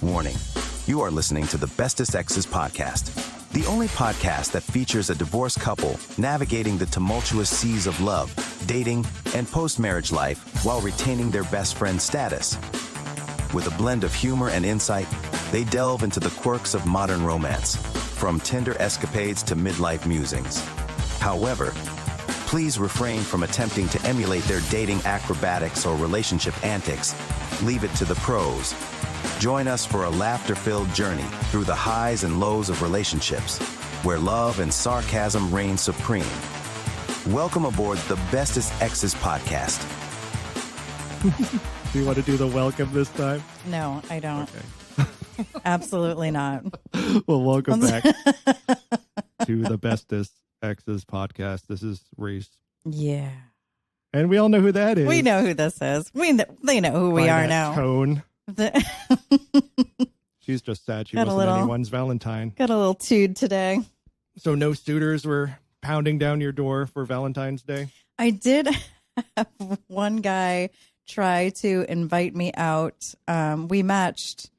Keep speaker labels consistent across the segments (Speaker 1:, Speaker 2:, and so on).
Speaker 1: Warning, you are listening to the Bestest Exes Podcast, the only podcast that features a divorced couple navigating the tumultuous seas of love, dating, and post-marriage life while retaining their best friend status. With a blend of humor and insight, they delve into the quirks of modern romance, from Tinder escapades to midlife musings. However, please refrain from attempting to emulate their dating acrobatics or relationship antics. Leave it to the pros. Join us for a laughter-filled journey through the highs and lows of relationships, where love and sarcasm reign supreme. Welcome aboard the Bestest Exes Podcast.
Speaker 2: Do you want to do the welcome this time?
Speaker 3: No, I don't.
Speaker 2: Okay.
Speaker 3: Absolutely not.
Speaker 2: Well, welcome back to the Bestest Exes Podcast. This is Rhys.
Speaker 3: Yeah.
Speaker 2: And we all know who that is.
Speaker 3: We know who this is. They know who we
Speaker 2: By
Speaker 3: are
Speaker 2: that
Speaker 3: now.
Speaker 2: Tone. She's just sad she wasn't anyone's Valentine.
Speaker 3: Got a little tood today.
Speaker 2: So no suitors were pounding down your door for Valentine's Day?
Speaker 3: I did have one guy try to invite me out. We matched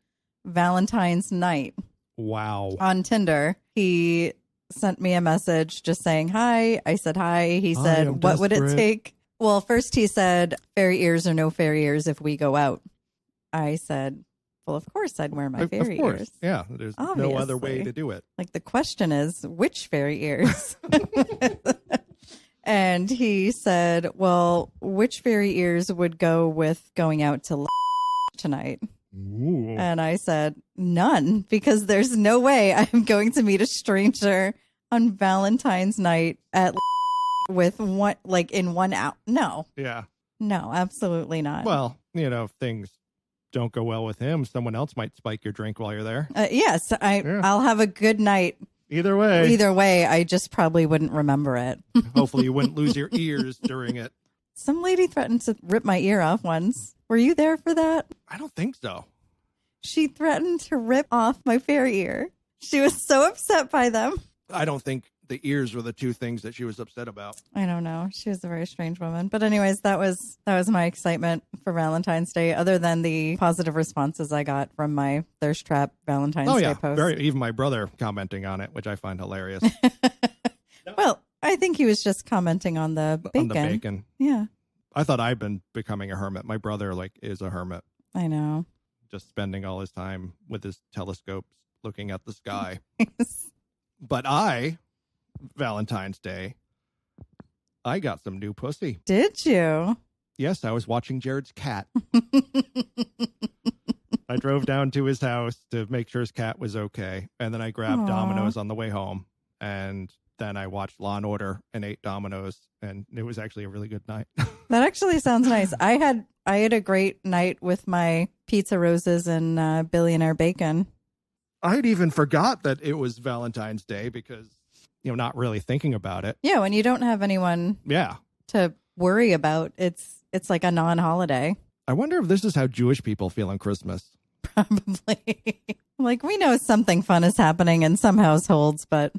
Speaker 3: Valentine's night.
Speaker 2: Wow.
Speaker 3: On Tinder. He sent me a message just saying hi. I said hi. He said, what would it take? Well, first he said, fairy ears or no fairy ears if we go out. I said, well, of course I'd wear my fairy ears.
Speaker 2: Yeah, there's no other way to do it.
Speaker 3: Like, the question is, which fairy ears? And he said, well, which fairy ears would go with going out to tonight?
Speaker 2: Ooh.
Speaker 3: And I said, none, because there's no way I'm going to meet a stranger on Valentine's night at with one, like, in 1 hour. No.
Speaker 2: Yeah.
Speaker 3: No, absolutely not.
Speaker 2: Well, if things don't go well with him, someone else might spike your drink while you're there.
Speaker 3: Yes, I'll have a good night.
Speaker 2: Either way,
Speaker 3: I just probably wouldn't remember it.
Speaker 2: Hopefully you wouldn't lose your ears during it.
Speaker 3: Some lady threatened to rip my ear off once. Were you there for that?
Speaker 2: I don't think so.
Speaker 3: She threatened to rip off my fairy ear. She was so upset by them.
Speaker 2: I don't think the ears were the two things that she was upset about.
Speaker 3: I don't know. She was a very strange woman. But anyways, that was my excitement for Valentine's Day, other than the positive responses I got from my thirst trap Valentine's Day post.
Speaker 2: Even my brother commenting on it, which I find hilarious.
Speaker 3: Well, I think he was just commenting on the bacon.
Speaker 2: On the bacon.
Speaker 3: Yeah.
Speaker 2: I thought I'd been becoming a hermit. My brother is a hermit.
Speaker 3: I know.
Speaker 2: Just spending all his time with his telescopes looking at the sky. But Valentine's Day, I got some new pussy.
Speaker 3: Did you?
Speaker 2: Yes, I was watching Jared's cat. I drove down to his house to make sure his cat was okay. And then I grabbed Domino's on the way home. And then I watched Law and Order and ate Domino's. And it was actually a really good night.
Speaker 3: That actually sounds nice. I had a great night with my pizza roses and billionaire bacon.
Speaker 2: I'd even forgot that it was Valentine's Day because, not really thinking about it.
Speaker 3: Yeah, when you don't have anyone to worry about, it's like a non-holiday.
Speaker 2: I wonder if this is how Jewish people feel on Christmas.
Speaker 3: Probably. Like, we know something fun is happening in some households, but...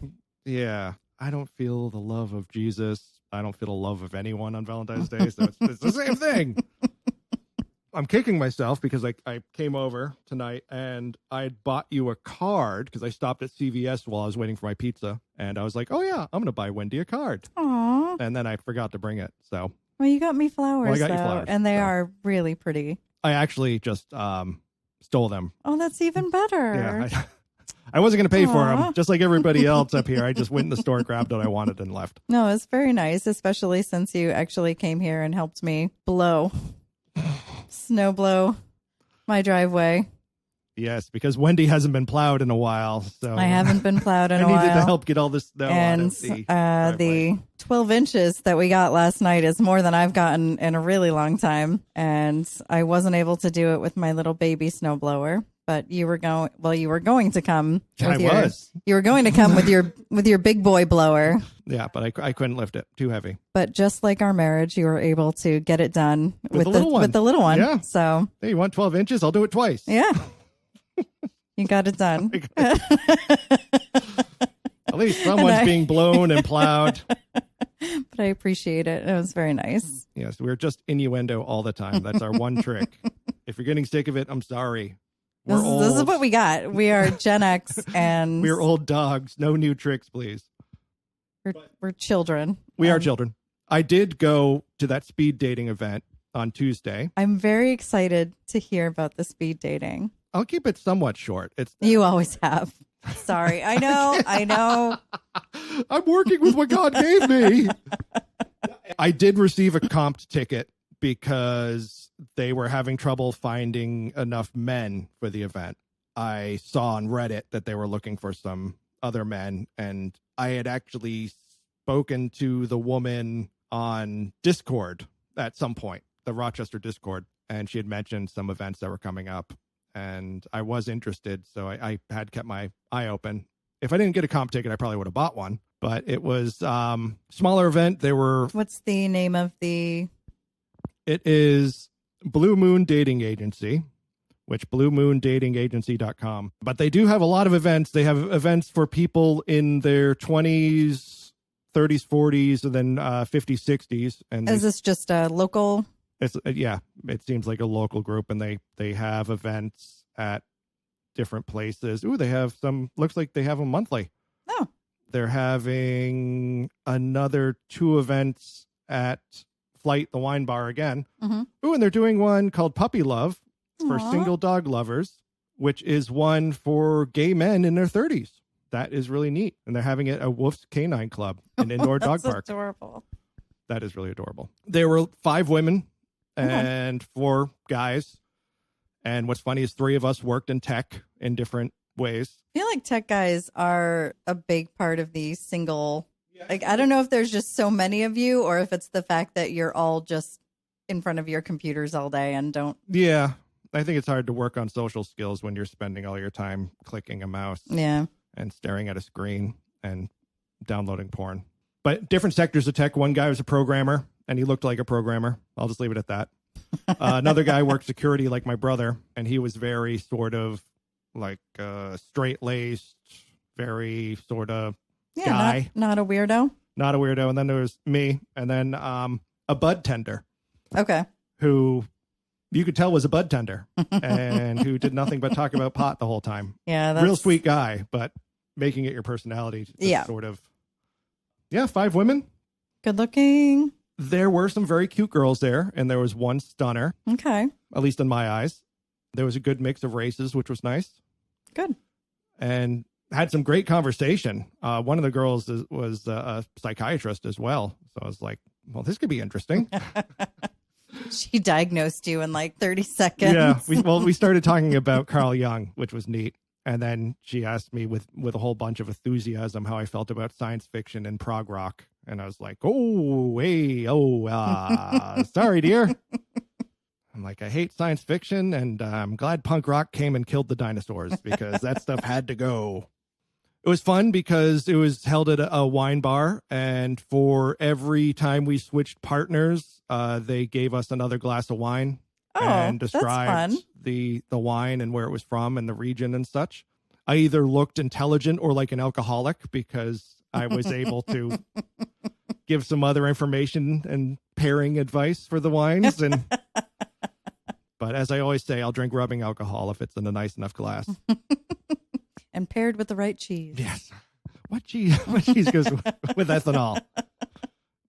Speaker 2: Yeah, I don't feel the love of Jesus. I don't feel the love of anyone on Valentine's Day, so it's the same thing. I'm kicking myself because I came over tonight and I had bought you a card because I stopped at CVS while I was waiting for my pizza. And I was like, oh, yeah, I'm going to buy Wendy a card.
Speaker 3: Aww.
Speaker 2: And then I forgot to bring it. So,
Speaker 3: well, you got me flowers,
Speaker 2: I got you flowers,
Speaker 3: and they are really pretty.
Speaker 2: I actually just stole them.
Speaker 3: Oh, that's even better.
Speaker 2: Yeah, I wasn't going to pay for them, just like everybody else up here. I just went in the store, grabbed what I wanted, and left.
Speaker 3: No, it's very nice, especially since you actually came here and helped me snow blow my driveway.
Speaker 2: Yes, because Wendy hasn't been plowed in a while. So
Speaker 3: I haven't been plowed in a while.
Speaker 2: I needed to help get all this snow
Speaker 3: and
Speaker 2: out of
Speaker 3: the 12 inches that we got last night is more than I've gotten in a really long time. And I wasn't able to do it with my little baby snowblower. But you were going to come. You were going to come with your big boy blower.
Speaker 2: Yeah, but I couldn't lift it. Too heavy.
Speaker 3: But just like our marriage, you were able to get it done with the little one.
Speaker 2: Yeah.
Speaker 3: So
Speaker 2: hey, you want 12 inches? I'll do it twice.
Speaker 3: Yeah. You got it done.
Speaker 2: At least someone's being blown and plowed.
Speaker 3: But I appreciate it. It was very nice.
Speaker 2: Yes, we're just innuendo all the time. That's our one trick. If you're getting sick of it, I'm sorry.
Speaker 3: This is what we got. We are Gen X and
Speaker 2: we're old dogs. No new tricks, please.
Speaker 3: We're children.
Speaker 2: We are children. I did go to that speed dating event on Tuesday.
Speaker 3: I'm very excited to hear about the speed dating.
Speaker 2: I'll keep it somewhat short.
Speaker 3: You always have. Sorry. I know.
Speaker 2: I'm working with what God gave me. I did receive a comped ticket because they were having trouble finding enough men for the event. I saw on Reddit that they were looking for some other men, and I had actually spoken to the woman on Discord at some point, the Rochester Discord, and she had mentioned some events that were coming up, and I was interested, so I had kept my eye open. If I didn't get a comp ticket, I probably would have bought one, but it was smaller event.
Speaker 3: What's the name of the...
Speaker 2: It is Blue Moon Dating Agency, which bluemoondatingagency.com. But they do have a lot of events. They have events for people in their 20s, 30s, 40s, and then 50s, 60s. And
Speaker 3: is this just a local?
Speaker 2: It's it seems like a local group, and they have events at different places. Ooh, they have some, looks like they have them monthly.
Speaker 3: Oh.
Speaker 2: They're having another 2 events at Flight, the wine bar again.
Speaker 3: Mm-hmm.
Speaker 2: Ooh, and they're doing one called Puppy Love for
Speaker 3: Aww.
Speaker 2: single dog lovers, which is one for gay men in their 30s. That is really neat. And they're having it at Wolf's Canine Club, an indoor dog park.
Speaker 3: That's adorable.
Speaker 2: That is really adorable. There were 5 women and 4 guys. And what's funny is 3 of us worked in tech in different ways.
Speaker 3: I feel like tech guys are a big part of the single. Like, I don't know if there's just so many of you or if it's the fact that you're all just in front of your computers all day and don't.
Speaker 2: Yeah. I think it's hard to work on social skills when you're spending all your time clicking a mouse and staring at a screen and downloading porn. But different sectors of tech. One guy was a programmer and he looked like a programmer. I'll just leave it at that. Another guy worked security like my brother, and he was very sort of like straight-laced, very sort of guy.
Speaker 3: Not a weirdo.
Speaker 2: Not a weirdo. And then there was me, and then a bud tender.
Speaker 3: Okay.
Speaker 2: Who you could tell was a bud tender and who did nothing but talk about pot the whole time.
Speaker 3: Yeah.
Speaker 2: Real sweet guy, but making it your personality. Sort of. Yeah, 5 women.
Speaker 3: Good looking.
Speaker 2: There were some very cute girls there, and there was one stunner.
Speaker 3: Okay.
Speaker 2: At least in my eyes. There was a good mix of races, which was nice.
Speaker 3: Good. And
Speaker 2: had some great conversation. One of the girls was a psychiatrist as well. So I was like, well, this could be interesting.
Speaker 3: She diagnosed you in like 30 seconds.
Speaker 2: Yeah. We started talking about Carl Jung, which was neat. And then she asked me with a whole bunch of enthusiasm how I felt about science fiction and prog rock. And I was like, sorry, dear. I'm like, I hate science fiction, and I'm glad punk rock came and killed the dinosaurs because that stuff had to go. It was fun because it was held at a wine bar, and for every time we switched partners, they gave us another glass of wine and described the wine and where it was from and the region and such. I either looked intelligent or like an alcoholic because I was able to give some other information and pairing advice for the wines. But as I always say, I'll drink rubbing alcohol if it's in a nice enough glass.
Speaker 3: And paired with the right cheese.
Speaker 2: Yes. What cheese goes with ethanol?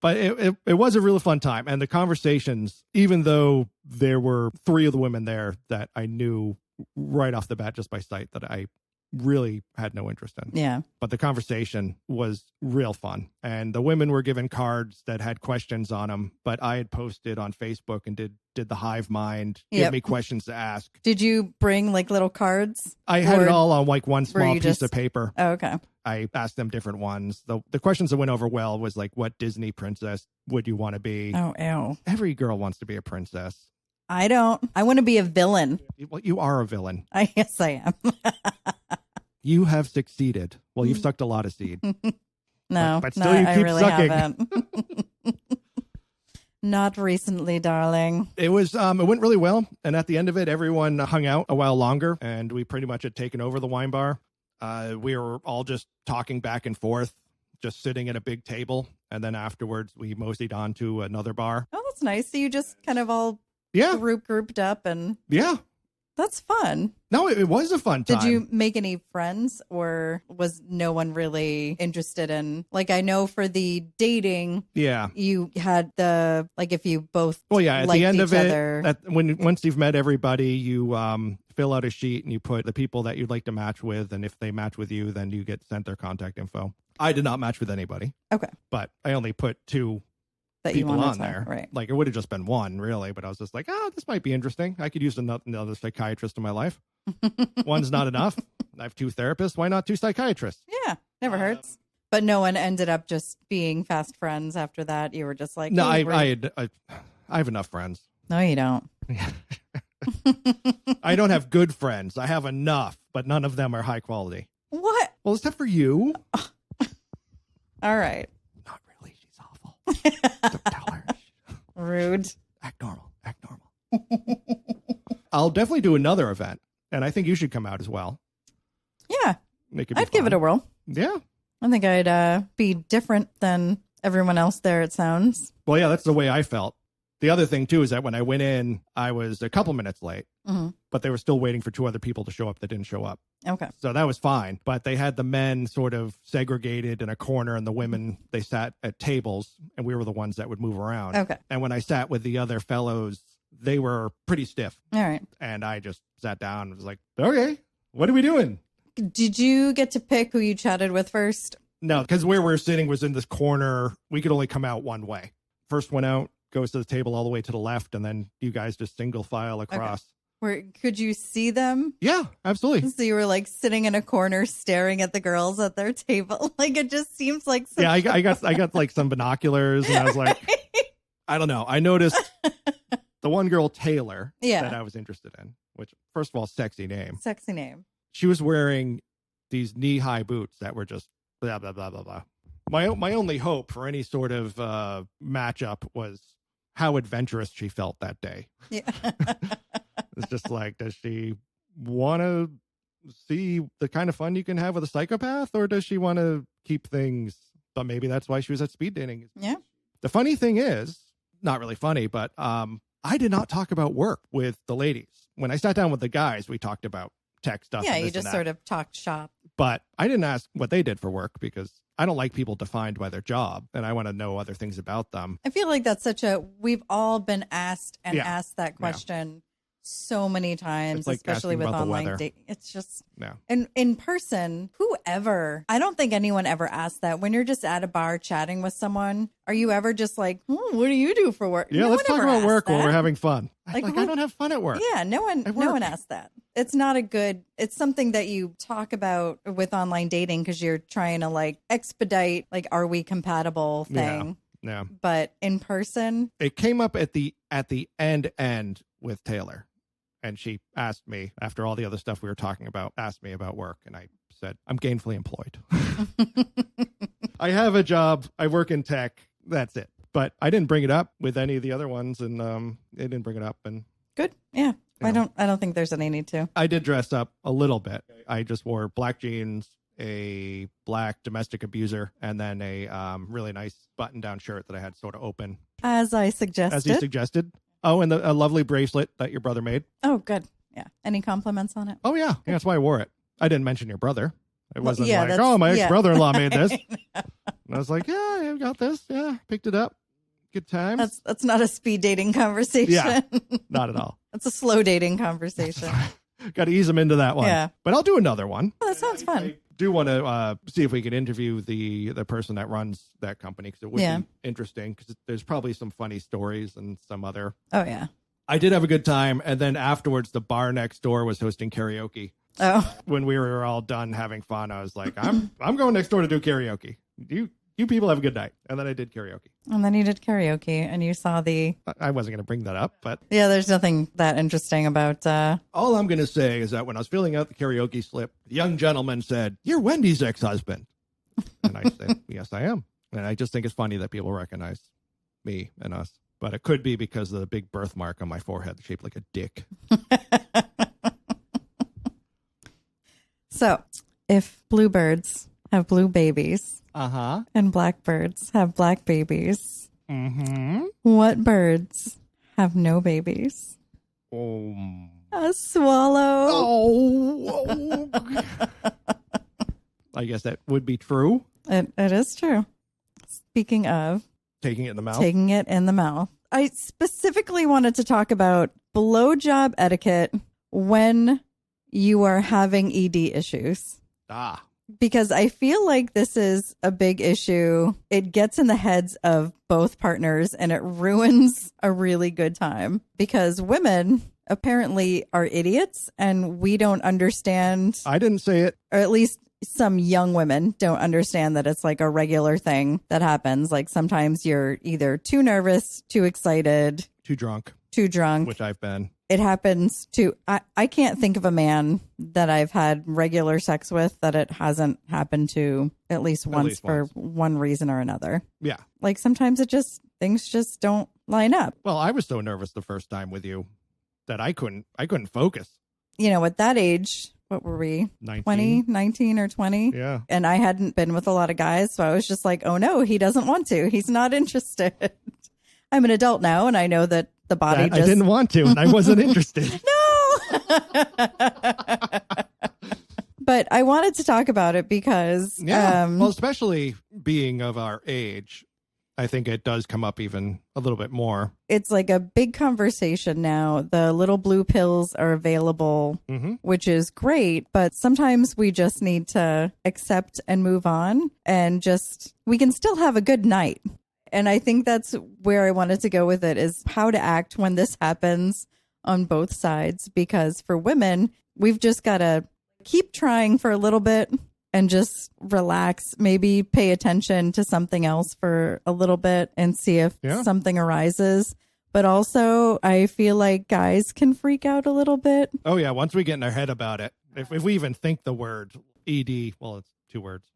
Speaker 2: But it was a really fun time. And the conversations, even though there were 3 of the women there that I knew right off the bat just by sight that I really had no interest in.
Speaker 3: Yeah.
Speaker 2: But the conversation was real fun. And the women were given cards that had questions on them, but I had posted on Facebook and did the hive mind, give me questions to ask.
Speaker 3: Did you bring like little cards?
Speaker 2: I had it all on like one small piece of paper.
Speaker 3: Oh, okay.
Speaker 2: I asked them different ones. The questions that went over well was like, what Disney princess would you want to be?
Speaker 3: Oh, ew.
Speaker 2: Every girl wants to be a princess.
Speaker 3: I don't. I want to be a villain.
Speaker 2: Well, you are a villain.
Speaker 3: Yes, I am.
Speaker 2: You have succeeded. Well, you've sucked a lot of seed.
Speaker 3: No,
Speaker 2: but still you keep
Speaker 3: really
Speaker 2: sucking.
Speaker 3: Haven't. Not recently, darling.
Speaker 2: It went really well. And at the end of it, everyone hung out a while longer, and we pretty much had taken over the wine bar. We were all just talking back and forth, just sitting at a big table. And then afterwards, we moseyed on to another bar.
Speaker 3: Oh, that's nice. So you just kind of all grouped up and...
Speaker 2: Yeah.
Speaker 3: That's fun.
Speaker 2: No, it was a fun time.
Speaker 3: Did you make any friends, or was no one really interested in, like, I know for the dating,
Speaker 2: Yeah.
Speaker 3: you had the, like, if you both
Speaker 2: Well, yeah, at
Speaker 3: liked
Speaker 2: the end
Speaker 3: each
Speaker 2: of it,
Speaker 3: other.
Speaker 2: once you've met everybody, you fill out a sheet and you put the people that you'd like to match with. And if they match with you, then you get sent their contact info. I did not match with anybody.
Speaker 3: Okay.
Speaker 2: But I only put 2
Speaker 3: That you
Speaker 2: people
Speaker 3: wanted
Speaker 2: on
Speaker 3: to,
Speaker 2: there.
Speaker 3: right.
Speaker 2: Like, it would have just been 1, really. But I was just like, this might be interesting. I could use another psychiatrist in my life. 1's not enough. I have 2 therapists. Why not 2 psychiatrists?
Speaker 3: Yeah, never hurts. But no one ended up just being fast friends after that. You were just like,
Speaker 2: No,
Speaker 3: hey,
Speaker 2: I have enough friends.
Speaker 3: No, you don't.
Speaker 2: I don't have good friends. I have enough, but none of them are high quality.
Speaker 3: What?
Speaker 2: Well, except for you.
Speaker 3: All right.
Speaker 2: Not really. She's awful. Don't tell her.
Speaker 3: Rude.
Speaker 2: Act normal. Act normal. I'll definitely do another event, and I think you should come out as well.
Speaker 3: Yeah.
Speaker 2: I'd
Speaker 3: give it a whirl.
Speaker 2: Yeah.
Speaker 3: I think I'd be different than everyone else there, it sounds.
Speaker 2: Well, yeah, that's the way I felt. The other thing, too, is that when I went in, I was a couple minutes late, but they were still waiting for 2 other people to show up that didn't show up.
Speaker 3: Okay.
Speaker 2: So that was fine. But they had the men sort of segregated in a corner, and the women, they sat at tables, and we were the ones that would move around.
Speaker 3: Okay.
Speaker 2: And when I sat with the other fellows, they were pretty stiff.
Speaker 3: All right.
Speaker 2: And I just sat down and was like, okay, what are we doing?
Speaker 3: Did you get to pick who you chatted with first?
Speaker 2: No, because where we're sitting was in this corner. We could only come out one way. First one out goes to the table all the way to the left, and then you guys just single file across.
Speaker 3: Where could you see them?
Speaker 2: Yeah, absolutely.
Speaker 3: So you were like sitting in a corner staring at the girls at their table. Like, it just seems like such
Speaker 2: I got like some binoculars, and I was like, I don't know. I noticed the one girl, Taylor, that I was interested in, which, first of all, sexy name.
Speaker 3: Sexy name.
Speaker 2: She was wearing these knee-high boots that were just blah, blah, blah, blah, blah. My only hope for any sort of matchup was how adventurous she felt that day.
Speaker 3: Yeah.
Speaker 2: It's just like, does she want to see the kind of fun you can have with a psychopath, or does she want to keep things? But maybe that's why she was at speed dating.
Speaker 3: Yeah.
Speaker 2: The funny thing is, not really funny, but I did not talk about work with the ladies. When I sat down with the guys, we talked about tech stuff.
Speaker 3: Yeah, you just sort of talked shop.
Speaker 2: But I didn't ask what they did for work, because I don't like people defined by their job, and I want to know other things about them.
Speaker 3: I feel like that's we've all been asked asked that question so many times,
Speaker 2: like
Speaker 3: especially with online dating. It's just, and in person, whoever, I don't think anyone ever asked that. When you're just at a bar chatting with someone, are you ever just like, what do you do for work?
Speaker 2: Yeah, let's talk about work when we're having fun. Like I don't have fun at work.
Speaker 3: Yeah, no one asked that. It's not it's something that you talk about with online dating because you're trying to like expedite, like, are we compatible thing.
Speaker 2: Yeah.
Speaker 3: But in person,
Speaker 2: it came up at the end with Taylor. And she asked me, after all the other stuff we were talking about, asked me about work. And I said, I'm gainfully employed. I have a job. I work in tech. That's it. But I didn't bring it up with any of the other ones. And they didn't bring it up. And
Speaker 3: good. Yeah. I don't think there's any need to.
Speaker 2: I did dress up a little bit. I just wore black jeans, a black domestic abuser, and then a really nice button-down shirt that I had sort of open.
Speaker 3: As I suggested.
Speaker 2: As you suggested. Oh, and a lovely bracelet that your brother made.
Speaker 3: Oh, good. Yeah. Any compliments on it?
Speaker 2: Oh, yeah. That's why I wore it. I didn't mention your brother. It wasn't like, my
Speaker 3: yeah.
Speaker 2: ex-brother-in-law made this. And I was like, I got this. Yeah, picked it up. Good times.
Speaker 3: That's not a speed dating conversation.
Speaker 2: Yeah, not at all.
Speaker 3: It's a slow dating conversation.
Speaker 2: Got to ease them into that one.
Speaker 3: Yeah.
Speaker 2: But I'll do another one.
Speaker 3: Oh, that sounds fun.
Speaker 2: I do want to see if we can interview the person that runs that company, because it would be interesting, because there's probably some funny stories and some other.
Speaker 3: Oh, yeah.
Speaker 2: I did have a good time. And then afterwards, the bar next door was hosting karaoke.
Speaker 3: Oh.
Speaker 2: When we were all done having fun, I was like, I'm going next door to do karaoke. You people have a good night. And then I did karaoke.
Speaker 3: And then you did karaoke, and you saw
Speaker 2: I wasn't going to bring that up, but.
Speaker 3: Yeah, there's nothing that interesting about.
Speaker 2: All I'm going to say is that when I was filling out the karaoke slip, the young gentleman said, "You're Wendy's ex-husband." And I said, "Yes, I am." And I just think it's funny that people recognize me and us. But it could be because of the big birthmark on my forehead shaped like a dick.
Speaker 3: So, if bluebirds have blue babies, and blackbirds have black babies, what birds have no babies?
Speaker 2: Oh,
Speaker 3: A swallow.
Speaker 2: Oh. I guess that would be true.
Speaker 3: It is true. Speaking of
Speaker 2: Taking it in the mouth.
Speaker 3: taking it in the mouth, I specifically wanted to talk about blowjob etiquette when you are having ED issues. Because I feel like this is a big issue. It gets in the heads of both partners and it ruins a really good time because women apparently are idiots and we don't understand.
Speaker 2: I didn't say it.
Speaker 3: Or at least some young women don't understand that it's like a regular thing that happens. Like sometimes you're either too nervous, too excited,
Speaker 2: Too drunk,
Speaker 3: which
Speaker 2: I've been.
Speaker 3: It happens to, I can't think of a man that I've had regular sex with that it hasn't happened to at least once for one reason or another.
Speaker 2: Yeah.
Speaker 3: Like sometimes things just don't line up.
Speaker 2: Well, I was so nervous the first time with you that I couldn't focus.
Speaker 3: You know, at that age, what were we? 19 or 20?
Speaker 2: Yeah.
Speaker 3: And I hadn't been with a lot of guys. So I was just like, oh no, he doesn't want to. He's not interested. I'm an adult now and I know that the body
Speaker 2: I didn't want to and I wasn't interested.
Speaker 3: No. But I wanted to talk about it because
Speaker 2: well, especially being of our age, I think it does come up even a little bit more.
Speaker 3: It's like a big conversation now. The little blue pills are available, which is great, but sometimes we just need to accept and move on and we can still have a good night. And I think that's where I wanted to go with it is how to act when this happens on both sides. Because for women, we've just got to keep trying for a little bit and just relax, maybe pay attention to something else for a little bit and see if something arises. But also, I feel like guys can freak out a little bit.
Speaker 2: Oh, yeah. Once we get in our head about it, if we even think the word ED, well, it's 2 words.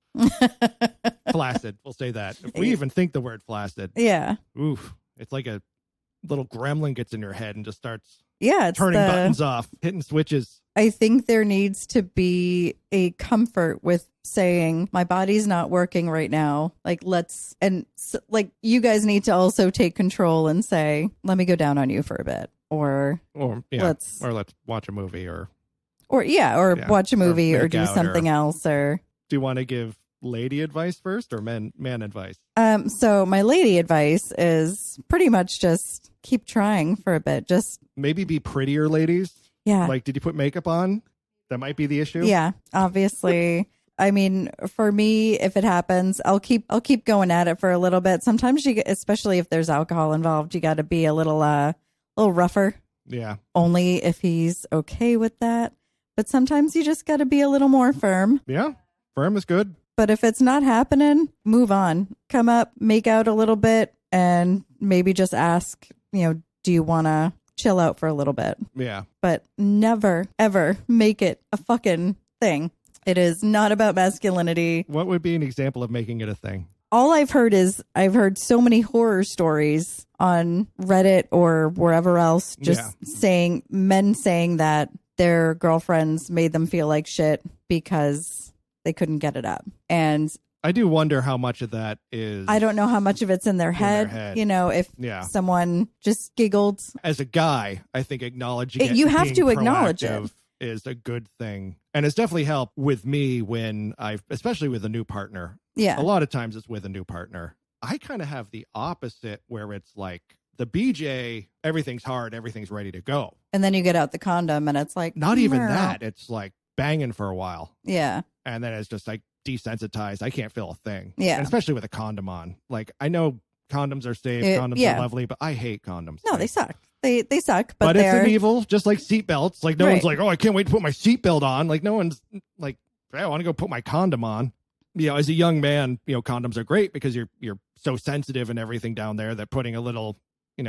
Speaker 2: Flaccid. We'll say that. If we even think the word flaccid.
Speaker 3: Yeah.
Speaker 2: Oof. It's like a little gremlin gets in your head and just starts
Speaker 3: it's
Speaker 2: turning buttons off, hitting switches.
Speaker 3: I think there needs to be a comfort with saying my body's not working right now. Like you guys need to also take control and say, let me go down on you for a bit or let's
Speaker 2: watch a movie or
Speaker 3: watch a movie or do something else. Or
Speaker 2: do you want to give lady advice first or man advice?
Speaker 3: So my lady advice is pretty much just keep trying for a bit. Just
Speaker 2: maybe be prettier, ladies.
Speaker 3: Yeah.
Speaker 2: Like, did you put makeup on? That might be the issue.
Speaker 3: Yeah, obviously. I mean, for me, if it happens, I'll keep going at it for a little bit. Sometimes especially if there's alcohol involved, you got to be a little rougher.
Speaker 2: Yeah.
Speaker 3: Only if he's okay with that. But sometimes you just got to be a little more firm.
Speaker 2: Yeah. Firm is good.
Speaker 3: But if it's not happening, move on. Come up, make out a little bit, and maybe just ask, do you want to chill out for a little bit?
Speaker 2: Yeah. But
Speaker 3: never, ever make it a fucking thing. It is not about masculinity.
Speaker 2: What would be an example of making it a thing?
Speaker 3: All I've heard so many horror stories on Reddit or wherever else, men saying that their girlfriends made them feel like shit because they couldn't get it up. And
Speaker 2: I do wonder how much of that is.
Speaker 3: I don't know how much of it's in their head. If someone just giggled.
Speaker 2: As a guy, I think acknowledging it.
Speaker 3: You have to acknowledge it.
Speaker 2: Is a good thing. And it's definitely helped with me when especially with a new partner.
Speaker 3: Yeah.
Speaker 2: A lot of times it's with a new partner. I kind of have the opposite where it's like the BJ, everything's hard, everything's ready to go.
Speaker 3: And then you get out the condom and it's like.
Speaker 2: Not even that. It's like banging for a while.
Speaker 3: Yeah.
Speaker 2: And then it's just like desensitized. I can't feel a thing.
Speaker 3: Yeah.
Speaker 2: And especially with a condom on. Like, I know condoms are safe, condoms are lovely, but I hate condoms.
Speaker 3: No, they suck. They suck,
Speaker 2: but it's an evil, just like seatbelts. Like, no one's like, oh, I can't wait to put my seatbelt on. Like, no one's like, I want to go put my condom on. As a young man, condoms are great because you're so sensitive and everything down there that putting a little,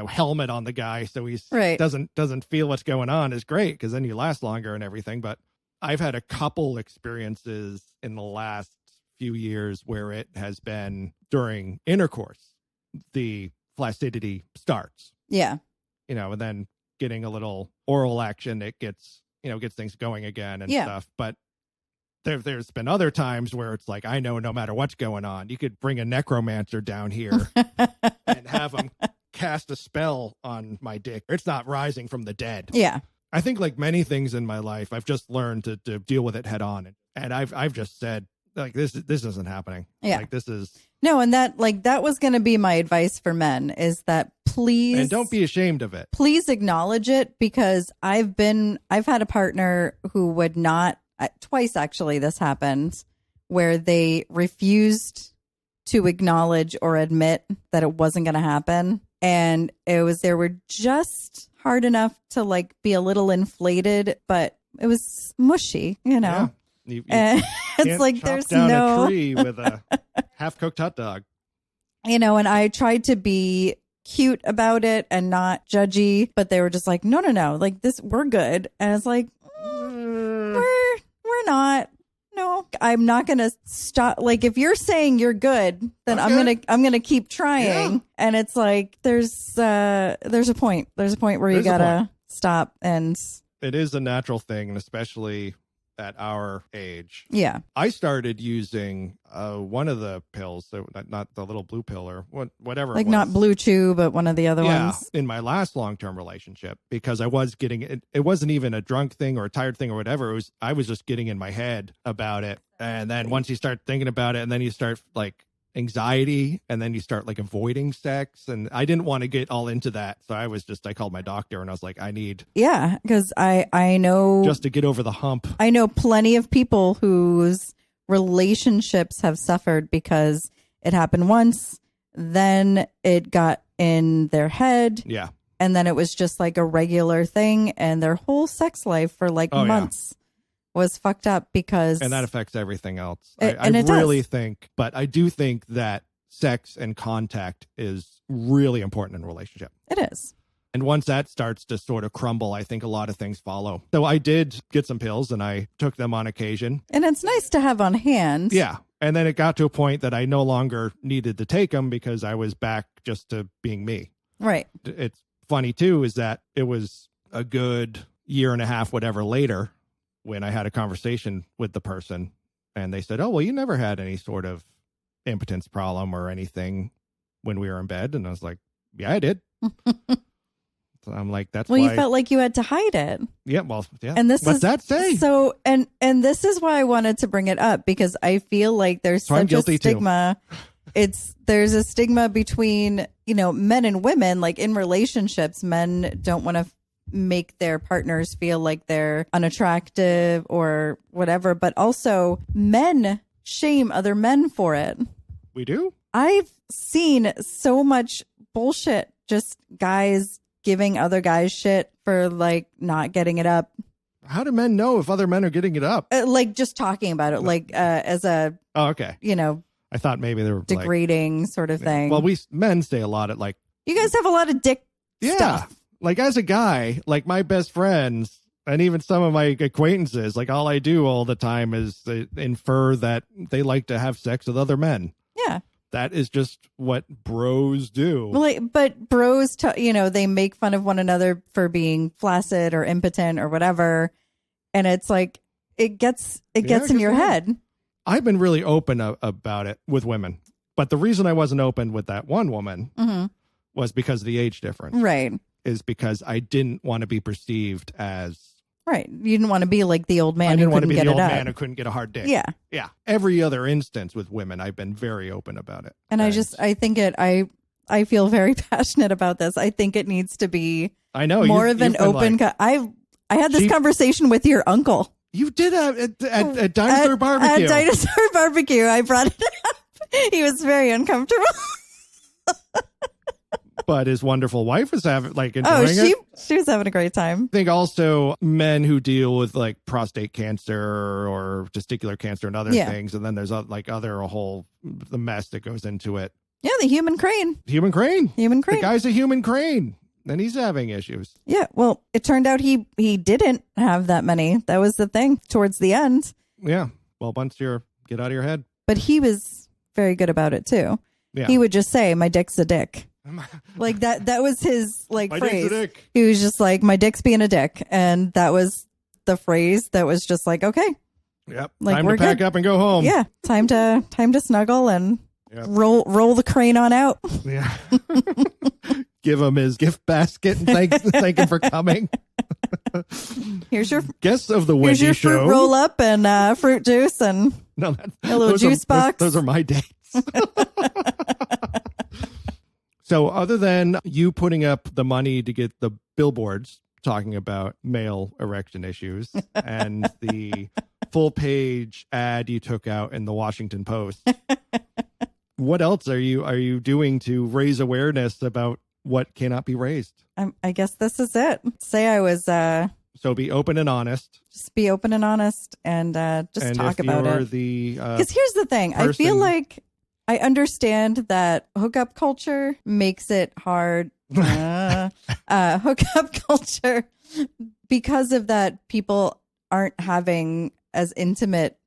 Speaker 2: helmet on the guy so he doesn't feel what's going on is great because then you last longer and everything. But I've had a couple experiences in the last few years where it has been during intercourse, the flaccidity starts.
Speaker 3: Yeah.
Speaker 2: And then getting a little oral action, it gets things going again and stuff. But there's been other times where it's like, I know no matter what's going on, you could bring a necromancer down here and have him cast a spell on my dick. It's not rising from the dead.
Speaker 3: Yeah.
Speaker 2: I think like many things in my life, I've just learned to deal with it head on. And I've just said, like, this isn't happening.
Speaker 3: Yeah.
Speaker 2: Like, this is.
Speaker 3: No, and that was going to be my advice for men, is that please.
Speaker 2: And don't be ashamed of it.
Speaker 3: Please acknowledge it, because I've had a partner who would not, twice actually this happened, where they refused to acknowledge or admit that it wasn't going to happen. And they were just hard enough to like be a little inflated, but it was mushy, you know.
Speaker 2: Yeah. You
Speaker 3: and it's
Speaker 2: can't
Speaker 3: like
Speaker 2: chop
Speaker 3: there's
Speaker 2: down
Speaker 3: no
Speaker 2: a tree with a half-cooked hot dog.
Speaker 3: You know, and I tried to be cute about it and not judgy, but they were just like, no, like this, we're good. And it's like, we're not. No, I'm not going to stop. Like, if you're saying you're good, then okay. I'm going to keep trying. Yeah. And it's like, there's a point. There's a point where you got to stop. And
Speaker 2: it is a natural thing, and especially at our age.
Speaker 3: Yeah.
Speaker 2: I started using one of the pills, so not the little blue pill or whatever.
Speaker 3: Like, not Blue Chew, but one of the other ones.
Speaker 2: In my last long-term relationship, because I was getting it wasn't even a drunk thing or a tired thing or whatever. I was just getting in my head about it. And then once you start thinking about it, and then you start like anxiety, and then you start like avoiding sex, and I didn't want to get all into that, so I called my doctor, and I was like, I need
Speaker 3: because I know,
Speaker 2: just to get over the hump.
Speaker 3: I know plenty of people whose relationships have suffered because it happened once, then it got in their head, and then it was just like a regular thing, and their whole sex life for like months was fucked up because...
Speaker 2: And that affects everything else.
Speaker 3: I
Speaker 2: do think that sex and contact is really important in a relationship.
Speaker 3: It is.
Speaker 2: And once that starts to sort of crumble, I think a lot of things follow. So I did get some pills, and I took them on occasion.
Speaker 3: And it's nice to have on hand.
Speaker 2: Yeah. And then it got to a point that I no longer needed to take them because I was back just to being me.
Speaker 3: Right.
Speaker 2: It's funny, too, is that it was a good year and a half, whatever, later, when I had a conversation with the person, and they said, oh, well, you never had any sort of impotence problem or anything when we were in bed. And I was like, yeah, I did. So I'm like, that's why.
Speaker 3: Well, you felt like you had to hide it.
Speaker 2: Yeah, well, yeah.
Speaker 3: And
Speaker 2: what's that say?
Speaker 3: So, and this is why I wanted to bring it up, because I feel like there's such a stigma. There's a stigma between, men and women, like in relationships. Men don't want to make their partners feel like they're unattractive or whatever, but also men shame other men for it.
Speaker 2: We do?
Speaker 3: I've seen so much bullshit, just guys giving other guys shit for like not getting it up.
Speaker 2: How do men know if other men are getting it up?
Speaker 3: Like just talking about it, like as a
Speaker 2: okay, I thought maybe they were
Speaker 3: degrading sort of thing.
Speaker 2: Well, men say a lot at like,
Speaker 3: you guys have a lot of dick stuff.
Speaker 2: Like, as a guy, like my best friends and even some of my acquaintances, like all I do all the time is infer that they like to have sex with other men.
Speaker 3: Yeah.
Speaker 2: That is just what bros do.
Speaker 3: Well, but bros, they make fun of one another for being flaccid or impotent or whatever. And it's like, it gets in your head.
Speaker 2: I've been really open about it with women. But the reason I wasn't open with that one woman was because of the age difference.
Speaker 3: Right.
Speaker 2: Is because I didn't want to be perceived as...
Speaker 3: Right. You didn't want to be like the old man.
Speaker 2: I didn't want to be the old
Speaker 3: man
Speaker 2: who couldn't get a hard dick.
Speaker 3: Yeah.
Speaker 2: Yeah. Every other instance with women, I've been very open about it.
Speaker 3: And I feel very passionate about this. I think it needs to be more of an open... I had this conversation with your uncle.
Speaker 2: You did at Dinosaur Barbecue.
Speaker 3: At Dinosaur Barbecue. I brought it up. He was very uncomfortable.
Speaker 2: But his wonderful wife was enjoying it.
Speaker 3: She was having a great time.
Speaker 2: I think also men who deal with like prostate cancer or testicular cancer and other things. And then there's a whole the mess that goes into it.
Speaker 3: Yeah, the human crane.
Speaker 2: The guy's a human crane. And he's having issues.
Speaker 3: Yeah, well, it turned out he didn't have that many. That was the thing towards the end.
Speaker 2: Yeah, well, once you get out of your head.
Speaker 3: But he was very good about it too. Yeah. He would just say, my dick's a dick. Like that was his my phrase. Dick's a dick. He was just like, my dick's being a dick. And that was the phrase that was just like, okay.
Speaker 2: Yep. Like, time to pack up and go home.
Speaker 3: Yeah. Time to snuggle and roll the crane on out.
Speaker 2: Yeah. Give him his gift basket and thank him for coming.
Speaker 3: Here's your
Speaker 2: guests of the Wendy
Speaker 3: here's your
Speaker 2: show.
Speaker 3: fruit roll up and fruit juice and
Speaker 2: No,
Speaker 3: a little juice box.
Speaker 2: Those are my dates. So other than you putting up the money to get the billboards talking about male erection issues and the full page ad you took out in the Washington Post, what else are you doing to raise awareness about what cannot be raised?
Speaker 3: I guess this is it. Say I was
Speaker 2: so be open and honest.
Speaker 3: Just be open and honest and just talk about it. Because here's the thing. I feel like I understand that hookup culture makes it hard. Hookup culture, because of that, people aren't having as intimate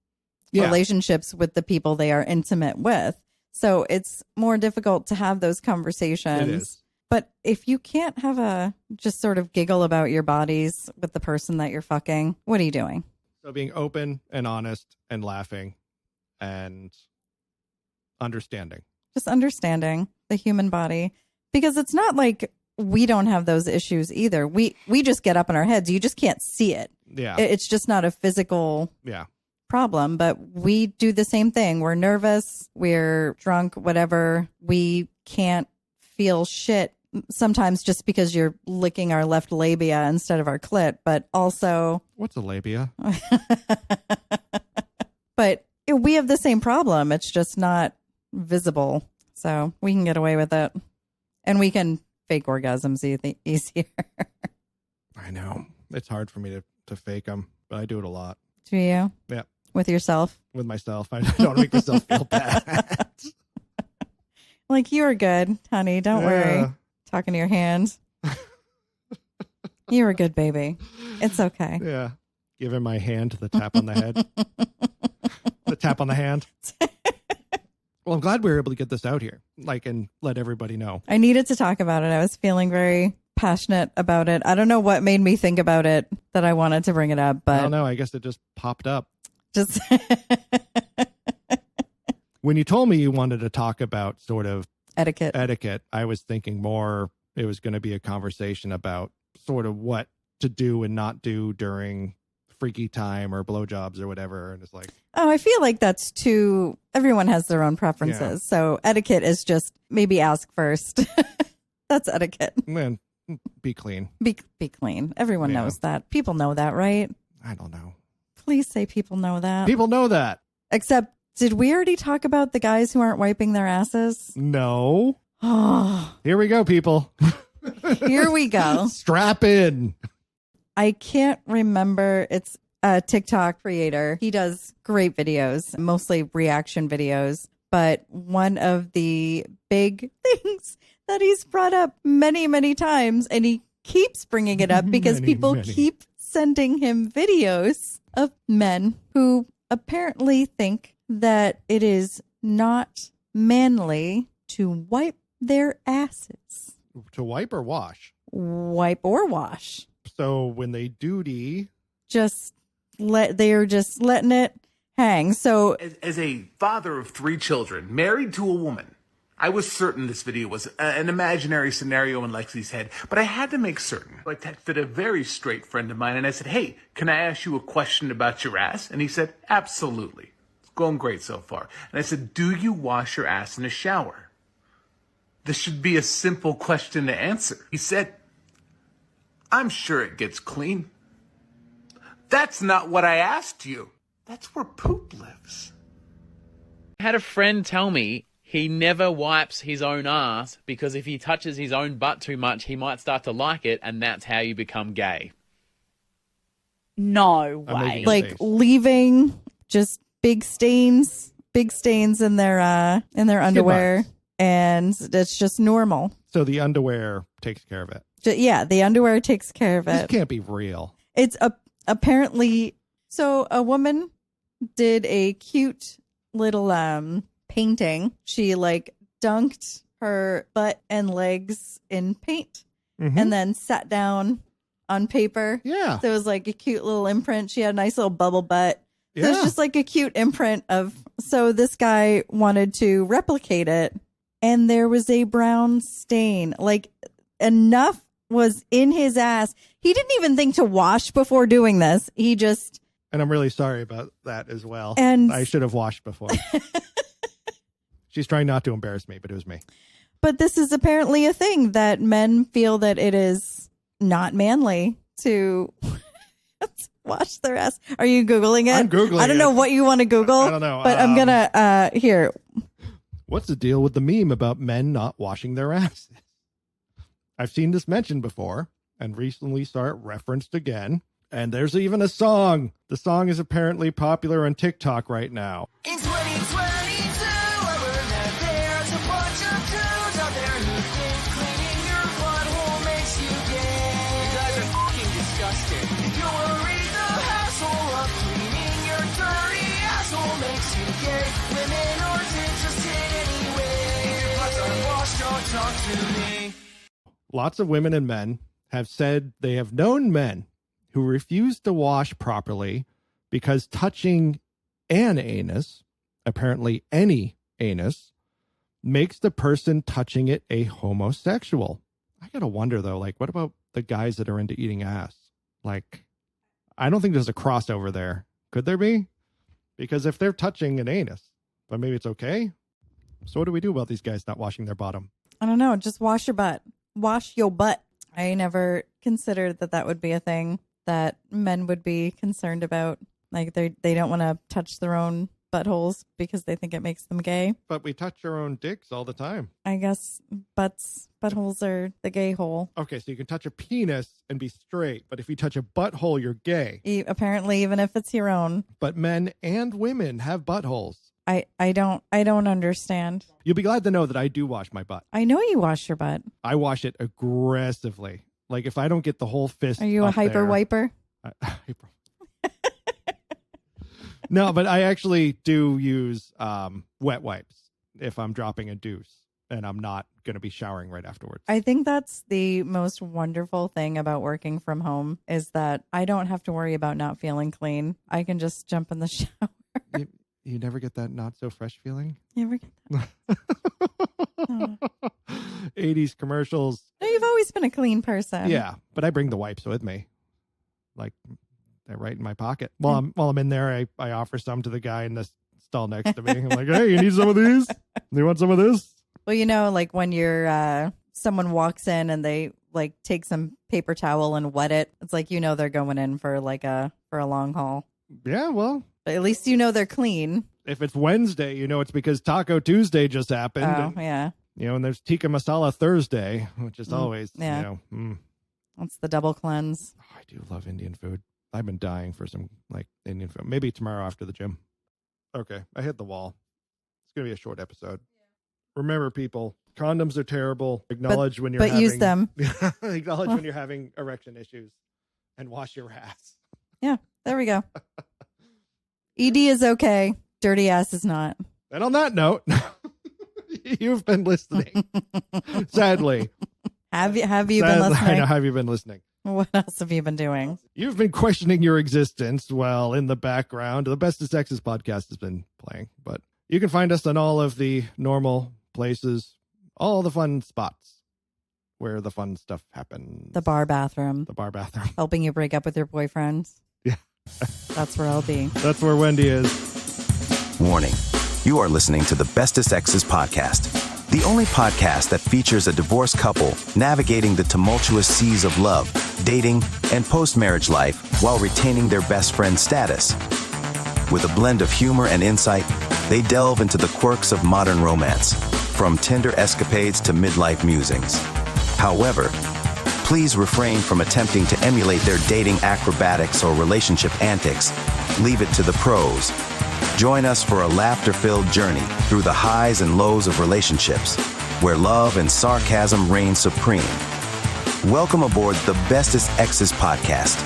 Speaker 3: relationships with the people they are intimate with. So it's more difficult to have those conversations.
Speaker 2: It is.
Speaker 3: But if you can't have just sort of giggle about your bodies with the person that you're fucking, what are you doing?
Speaker 2: So being open and honest and laughing and understanding.
Speaker 3: Just understanding the human body, because it's not like we don't have those issues either. We just get up in our heads. You just can't see it.
Speaker 2: Yeah.
Speaker 3: It's just not a physical problem, but we do the same thing. We're nervous, we're drunk, whatever. We can't feel shit sometimes just because you're licking our left labia instead of our clit, but also...
Speaker 2: What's a labia?
Speaker 3: But we have the same problem. It's just not visible. So we can get away with it. And we can fake orgasms easier.
Speaker 2: I know. It's hard for me to fake them, but I do it a lot.
Speaker 3: Do you?
Speaker 2: Yeah.
Speaker 3: With yourself?
Speaker 2: With myself. I don't make myself feel bad.
Speaker 3: Like, you're good, honey. Don't worry. Talking to your hand. You're a good baby. It's okay.
Speaker 2: Yeah. Giving my hand the tap on the head. The tap on the hand. Well, I'm glad we were able to get this out here, and let everybody know.
Speaker 3: I needed to talk about it. I was feeling very passionate about it. I don't know what made me think about it that I wanted to bring it up, but
Speaker 2: I don't know. I guess it just popped up.
Speaker 3: Just
Speaker 2: when you told me you wanted to talk about sort of
Speaker 3: etiquette,
Speaker 2: I was thinking more it was going to be a conversation about sort of what to do and not do during freaky time or blowjobs or whatever. And it's like,
Speaker 3: oh, I feel like that's too, everyone has their own preferences.
Speaker 2: Yeah.
Speaker 3: So etiquette is just maybe ask first. That's etiquette.
Speaker 2: Man, be clean.
Speaker 3: Be clean. Everyone knows that. People know that, right?
Speaker 2: I don't know.
Speaker 3: Please say people know that.
Speaker 2: People know that.
Speaker 3: Except, did we already talk about the guys who aren't wiping their asses?
Speaker 2: No.
Speaker 3: Oh,
Speaker 2: Here we go, people.
Speaker 3: here we go.
Speaker 2: Strap in.
Speaker 3: I can't remember. It's a TikTok creator. He does great videos, mostly reaction videos. But one of the big things that he's brought up many, many times, and he keeps bringing it up because people keep sending him videos of men who apparently think that it is not manly to wipe their asses.
Speaker 2: To wipe or wash?
Speaker 3: Wipe or wash.
Speaker 2: So when they duty,
Speaker 3: they're just letting it hang. So
Speaker 4: as a father of 3 children, married to a woman, I was certain this video was an imaginary scenario in Lexi's head, but I had to make certain. I texted a very straight friend of mine and I said, hey, can I ask you a question about your ass? And he said, absolutely. It's going great so far. And I said, do you wash your ass in a shower? This should be a simple question to answer. He said, I'm sure it gets clean. That's not what I asked you. That's where poop lives.
Speaker 5: I had a friend tell me he never wipes his own ass because if he touches his own butt too much, he might start to like it, and that's how you become gay.
Speaker 6: No way.
Speaker 3: Like leaving just big stains in their underwear, and it's just normal.
Speaker 2: so the underwear takes care of it.
Speaker 3: Yeah, the underwear takes care of
Speaker 2: This
Speaker 3: it.
Speaker 2: can't be real.
Speaker 3: It's apparently, so a woman did a cute little painting. She dunked her butt and legs in paint and then sat down on paper.
Speaker 2: Yeah.
Speaker 3: So it was like a cute little imprint. She had a nice little bubble butt. So it was just like a cute imprint of, so this guy wanted to replicate it, and there was a brown stain, like enough was in his ass. He didn't even think to wash before doing this. He just...
Speaker 2: And I'm really sorry about that as well.
Speaker 3: And
Speaker 2: I should have washed before. She's trying not to embarrass me, but it was me.
Speaker 3: But this is apparently a thing that men feel that it is not manly to wash their ass. Are you Googling it?
Speaker 2: I'm Googling it.
Speaker 3: I don't know what you want to Google.
Speaker 2: I don't know.
Speaker 3: But I'm going to, here.
Speaker 2: What's the deal with the meme about men not washing their asses? I've seen this mentioned before and recently saw it referenced again. And there's even a song. The song is apparently popular on TikTok right now.
Speaker 6: In 2022, I learned that there's a bunch of dudes out there who think cleaning your butthole makes you gay. You guys are fucking disgusting. If you're worried the hassle of cleaning your dirty asshole makes you gay, women aren't interested anyway. If your butts aren't washed, don't talk to me.
Speaker 2: Lots of women and men have said they have known men who refuse to wash properly because touching an anus, apparently any anus, makes the person touching it a homosexual. I gotta wonder though, like, what about the guys that are into eating ass? Like, I don't think there's a crossover there. Could there be? Because if they're touching an anus, but maybe it's okay. So what do we do about these guys not washing their bottom?
Speaker 3: I don't know. Just wash your butt. Wash your butt. I never considered that would be a thing that men would be concerned about. Like they don't want to touch their own buttholes because they think it makes them gay.
Speaker 2: But we touch our own dicks all the time.
Speaker 3: I guess buttholes are the gay hole.
Speaker 2: Okay, so you can touch a penis and be straight, but if you touch a butthole, you're gay.
Speaker 3: Apparently, even if it's your own.
Speaker 2: But men and women have buttholes.
Speaker 3: I don't understand.
Speaker 2: You'll be glad to know that I do wash my butt.
Speaker 3: I know you wash your butt.
Speaker 2: I wash it aggressively. Like if I don't get the whole fist.
Speaker 3: Are you a hyper wiper?
Speaker 2: No, but I actually do use wet wipes if I'm dropping a deuce and I'm not going to be showering right afterwards.
Speaker 3: I think that's the most wonderful thing about working from home is that I don't have to worry about not feeling clean. I can just jump in the shower.
Speaker 2: You never get that not so fresh feeling?
Speaker 3: You ever get that? Oh.
Speaker 2: 80s commercials.
Speaker 3: No, you've always been a clean person.
Speaker 2: Yeah, but I bring the wipes with me. Like they're right in my pocket. While I'm in there, I offer some to the guy in the stall next to me. I'm like, hey, you need some of these? Do you want some of this?
Speaker 3: Well, you know, like when you're someone walks in and they like take some paper towel and wet it, it's like, you know, they're going in for a long haul.
Speaker 2: Yeah, well,
Speaker 3: but at least you know they're clean.
Speaker 2: If it's Wednesday, you know it's because Taco Tuesday just happened.
Speaker 3: Oh, yeah.
Speaker 2: You know, and there's Tikka Masala Thursday, which is always,
Speaker 3: yeah.
Speaker 2: you know.
Speaker 3: That's the double cleanse.
Speaker 2: Oh, I do love Indian food. I've been dying for some like Indian food. Maybe tomorrow after the gym. Okay, I hit the wall. It's going to be a short episode. Yeah. Remember, people, condoms are terrible. Acknowledge when you're
Speaker 3: use them.
Speaker 2: Acknowledge when you're having erection issues and wash your ass.
Speaker 3: Yeah, there we go. ED is okay. Dirty ass is not.
Speaker 2: And on that note, you've been listening. Sadly.
Speaker 3: Have you been listening?
Speaker 2: I know. Have you been listening?
Speaker 3: What else have you been doing?
Speaker 2: You've been questioning your existence while in the background. The Bestest Exes Podcast has been playing, but you can find us on all of the normal places, all the fun spots where the fun stuff happens.
Speaker 3: The bar bathroom.
Speaker 2: The bar bathroom.
Speaker 3: Helping you break up with your boyfriends.
Speaker 2: Yeah.
Speaker 3: That's where I'll be.
Speaker 2: That's where Wendy is.
Speaker 1: Warning, you are listening to the Bestest Exes Podcast, the only podcast that features a divorced couple navigating the tumultuous seas of love, dating, and post-marriage life while retaining their best friend status. With a blend of humor and insight, they delve into the quirks of modern romance, from Tinder escapades to midlife musings. However, please refrain from attempting to emulate their dating acrobatics or relationship antics. Leave it to the pros. Join us for a laughter-filled journey through the highs and lows of relationships, where love and sarcasm reign supreme. Welcome aboard the Bestest Exes Podcast.